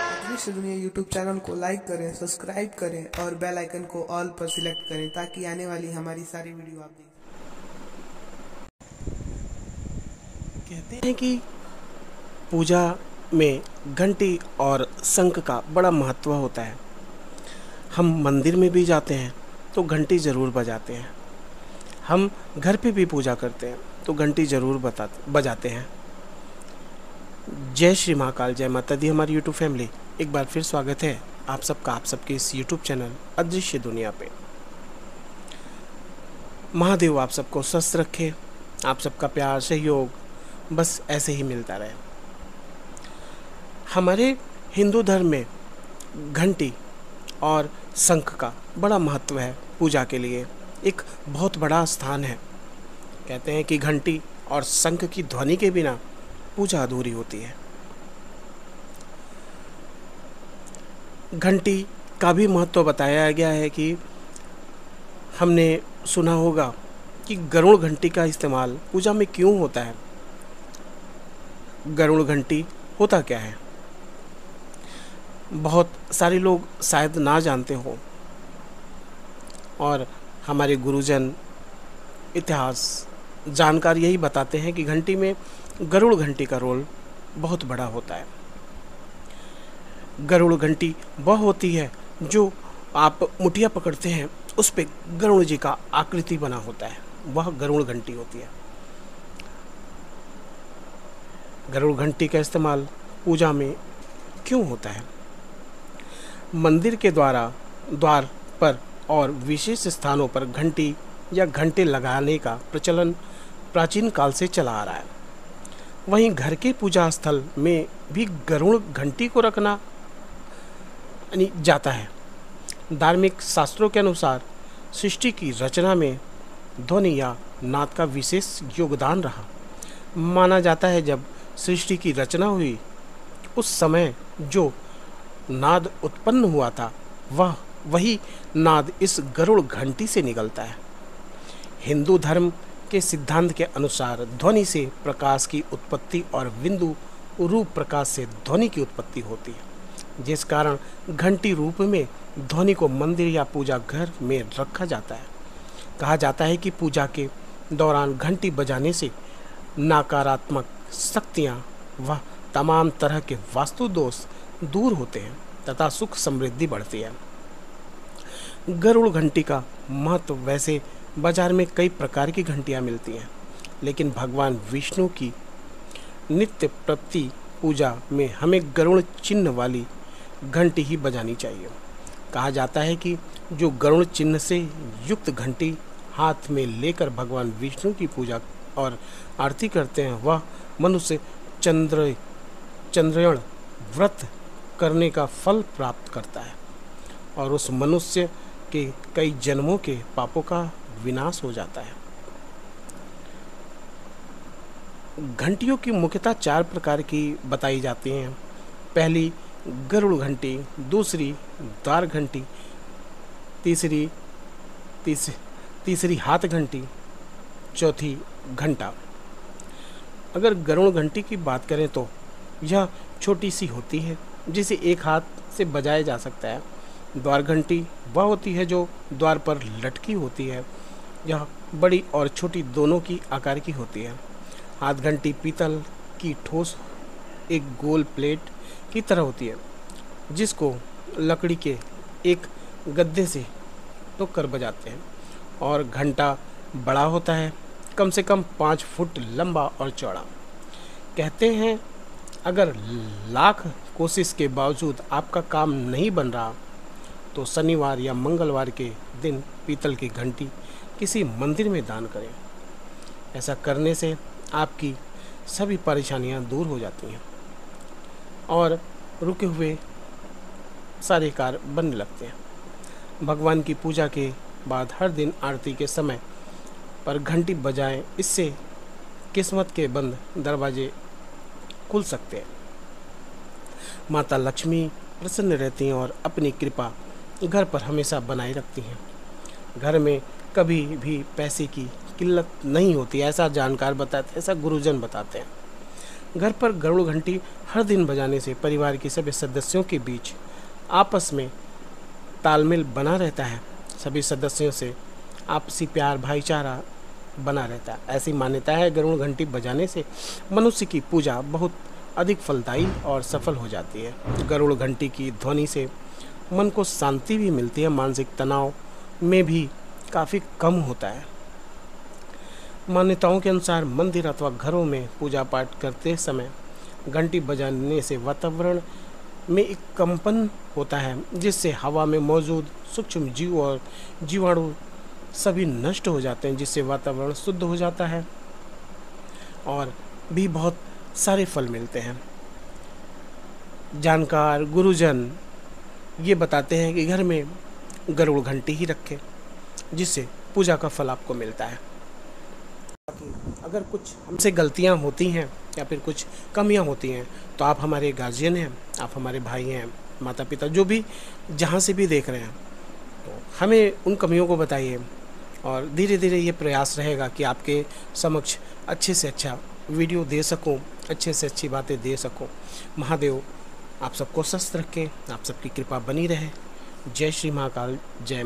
अदृश्य दुनिया YouTube channel को लाइक करें, सब्सक्राइब करें और बेल आइकन को ऑल पर सिलेक्ट करें ताकि आने वाली हमारी सारी वीडियो आप देख। कहते हैं कि पूजा में घंटी और शंख का बड़ा महत्व होता है। हम मंदिर में भी जाते हैं तो घंटी ज़रूर बजाते हैं। हम घर पे भी पूजा करते हैं तो घंटी ज़रूर बजाते हैं। जय श्री महाकाल, जय माता दी। हमारी यूट्यूब फैमिली, एक बार फिर स्वागत है आप सबके इस यूट्यूब चैनल अदृश्य दुनिया पे। महादेव आप सबको स्वस्थ रखे, आप सबका प्यार सहयोग बस ऐसे ही मिलता रहे। हमारे हिंदू धर्म में घंटी और शंख का बड़ा महत्व है। पूजा के लिए एक बहुत बड़ा स्थान है। कहते हैं कि घंटी और शंख की ध्वनि के बिना पूजा अधूरी होती है। घंटी का भी महत्व बताया गया है कि हमने सुना होगा कि गरुड़ घंटी का इस्तेमाल पूजा में क्यों होता है। गरुड़ घंटी होता क्या है, बहुत सारे लोग शायद ना जानते हो, और हमारे गुरुजन इतिहास जानकार यही बताते हैं कि घंटी में गरुड़ घंटी का रोल बहुत बड़ा होता है। गरुड़ घंटी वह होती है जो आप मुठिया पकड़ते हैं उस पे गरुड़ जी का आकृति बना होता है, वह गरुड़ घंटी होती है। गरुड़ घंटी का इस्तेमाल पूजा में क्यों होता है? मंदिर के द्वार पर और विशेष स्थानों पर घंटी या घंटे लगाने का प्रचलन प्राचीन काल से चला आ रहा है। वहीं घर के पूजा स्थल में भी गरुड़ घंटी को रखना जाता है। धार्मिक शास्त्रों के अनुसार सृष्टि की रचना में ध्वनि या नाद का विशेष योगदान रहा। माना जाता है जब सृष्टि की रचना हुई उस समय जो नाद उत्पन्न हुआ था वही नाद इस गरुड़ घंटी से निकलता है। हिंदू धर्म के सिद्धांत के अनुसार ध्वनि से प्रकाश की उत्पत्ति और बिंदु रूप प्रकाश से ध्वनि की उत्पत्ति होती है, जिस कारण घंटी रूप में ध्वनि को मंदिर या पूजा घर में रखा जाता है। कहा जाता है कि पूजा के दौरान घंटी बजाने से नकारात्मक शक्तियाँ व तमाम तरह के वास्तु दोष दूर होते हैं तथा सुख समृद्धि बढ़ती है। गरुड़ घंटी का महत्व, वैसे बाजार में कई प्रकार की घंटियाँ मिलती हैं, लेकिन भगवान विष्णु की नित्य प्रति पूजा में हमें गरुड़ चिन्ह वाली घंटी ही बजानी चाहिए। कहा जाता है कि जो गरुड़ चिन्ह से युक्त घंटी हाथ में लेकर भगवान विष्णु की पूजा और आरती करते हैं वह मनुष्य चंद्रयण व्रत करने का फल प्राप्त करता है और उस मनुष्य के कई जन्मों के पापों का विनाश हो जाता है। घंटियों की मुख्यतः 4 प्रकार की बताई जाती हैं। पहली गरुड़ घंटी, दूसरी द्वार घंटी, तीसरी हाथ घंटी, चौथी घंटा। अगर गरुड़ घंटी की बात करें तो यह छोटी सी होती है जिसे एक हाथ से बजाया जा सकता है। द्वार घंटी वह होती है जो द्वार पर लटकी होती है, यह बड़ी और छोटी दोनों की आकार की होती है। हाथ घंटी पीतल की ठोस एक गोल प्लेट की तरह होती है जिसको लकड़ी के एक गद्दे से टोक कर बजाते हैं, और घंटा बड़ा होता है, कम से कम 5 फुट लंबा और चौड़ा। कहते हैं अगर लाख कोशिश के बावजूद आपका काम नहीं बन रहा तो शनिवार या मंगलवार के दिन पीतल की घंटी किसी मंदिर में दान करें। ऐसा करने से आपकी सभी परेशानियां दूर हो जाती हैं और रुके हुए सारे कार्य बनने लगते हैं। भगवान की पूजा के बाद हर दिन आरती के समय पर घंटी बजाएं, इससे किस्मत के बंद दरवाजे खुल सकते हैं। माता लक्ष्मी प्रसन्न रहती हैं और अपनी कृपा घर पर हमेशा बनाए रखती हैं। घर में कभी भी पैसे की किल्लत नहीं होती, ऐसा जानकार बताते हैं, ऐसा गुरुजन बताते हैं। घर पर गरुड़ घंटी हर दिन बजाने से परिवार के सभी सदस्यों के बीच आपस में तालमेल बना रहता है। सभी सदस्यों से आपसी प्यार भाईचारा बना रहता है। ऐसी मान्यता है गरुड़ घंटी बजाने से मनुष्य की पूजा बहुत अधिक फलदायी और सफल हो जाती है। गरुड़ घंटी की ध्वनि से मन को शांति भी मिलती है, मानसिक तनाव में भी काफ़ी कम होता है। मान्यताओं के अनुसार मंदिर अथवा घरों में पूजा पाठ करते समय घंटी बजाने से वातावरण में एक कंपन होता है, जिससे हवा में मौजूद सूक्ष्म जीव और जीवाणु सभी नष्ट हो जाते हैं, जिससे वातावरण शुद्ध हो जाता है और भी बहुत सारे फल मिलते हैं। जानकार गुरुजन ये बताते हैं कि घर में गरुड़ घंटी ही रखें, जिससे पूजा का फल आपको मिलता है। अगर कुछ हमसे गलतियां होती हैं या फिर कुछ कमियां होती हैं तो आप हमारे गार्जियन हैं, आप हमारे भाई हैं, माता पिता जो भी जहां से भी देख रहे हैं, तो हमें उन कमियों को बताइए और धीरे धीरे ये प्रयास रहेगा कि आपके समक्ष अच्छे से अच्छा वीडियो दे सकूं, अच्छे से अच्छी बातें दे सकूं। महादेव आप सबको स्वस्थ रखें, आप सबकी कृपा बनी रहे। जय श्री महाकाल, जय।